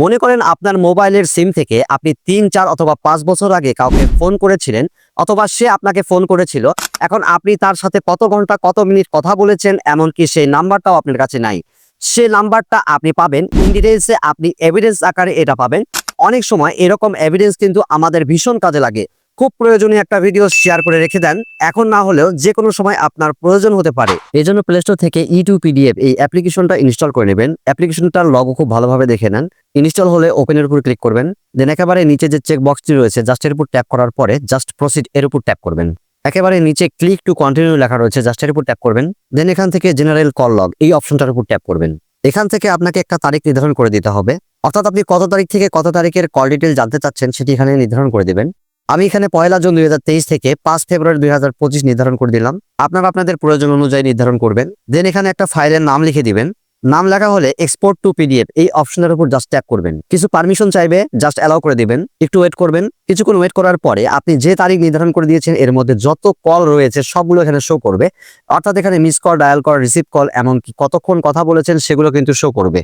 মনে করেন আপনার মোবাইলের সিম থেকে আপনি ৩, ৪ অথবা ৫ বছর আগে কাউকে ফোন করেছিলেন, অথবা সে আপনাকে ফোন করেছিল। এখন আপনি তার সাথে কত ঘন্টা কত মিনিট কথা বলেছেন, এমনকি সেই নাম্বারটাও আপনার কাছে নাই। সে নাম্বারটা আপনি পাবেন ইন ডিটেইলসে, আপনি এভিডেন্স আকারে এটা পাবেন। অনেক সময় এরকম এভিডেন্স কিন্তু আমাদের ভীষণ কাজে লাগে। খুব প্রয়োজনীয় একটা ভিডিও শেয়ার করে রেখে দেন, এখন না হলেও যে কোনো সময় আপনার প্রয়োজন হতে পারে। এই জন্য প্লে স্টোর থেকে E2PDF এই অ্যাপ্লিকেশনটা ইনস্টল করে নেবেন। অ্যাপ্লিকেশনটার লগো খুব ভালোভাবে দেখে নেন। ইনস্টল হলে ওপেনের উপর ক্লিক করবেন, দেন একেবারে নিচে যে চেক বক্সটি রয়েছে জাস্ট এর উপর ট্যাপ করার পরে জাস্ট প্রসিড এর উপর ট্যাপ করবেন। একেবারে নিচে ক্লিক টু কন্টিনিউ লেখা রয়েছে, জাস্ট এর উপর ট্যাপ করবেন। দেন এখান থেকে জেনারেল কল লগ এই অপশনটার উপর ট্যাপ করবেন। এখান থেকে আপনাকে একটা তারিখ নির্ধারণ করে দিতে হবে, অর্থাৎ আপনি কত তারিখ থেকে কত তারিখের কল ডিটেল জানতে চাচ্ছেন সেটি এখানে নির্ধারণ করে দিবেন। আমি এখানে 1 জুন 2023 থেকে 5 ফেব্রুয়ারি 2025 নির্ধারণ করে দিলাম। আপনারা আপনাদের প্রয়োজন অনুযায়ী নির্ধারণ করবেন। দেন এখানে একটা ফাইলের নাম লিখে দিবেন। নাম লেখা হলে এক্সপোর্ট টু পিডিএফ এই অপশনের উপর জাস্ট ট্যাপ করবেন। কিছু পারমিশন চাইবে, জাস্ট অ্যালাউ করে দিবেন। একটু ওয়েট করবেন। কিছুক্ষণ ওয়েট করার পরে আপনি যে তারিখ নির্ধারণ করে দিয়েছেন এর মধ্যে যত কল রয়েছে সবগুলো এখানে শো করবে, অর্থাৎ এখানে miss call, dial call, receive call, এমনকি কতক্ষণ কথা বলেছেন সেগুলো কিন্তু শো করবে।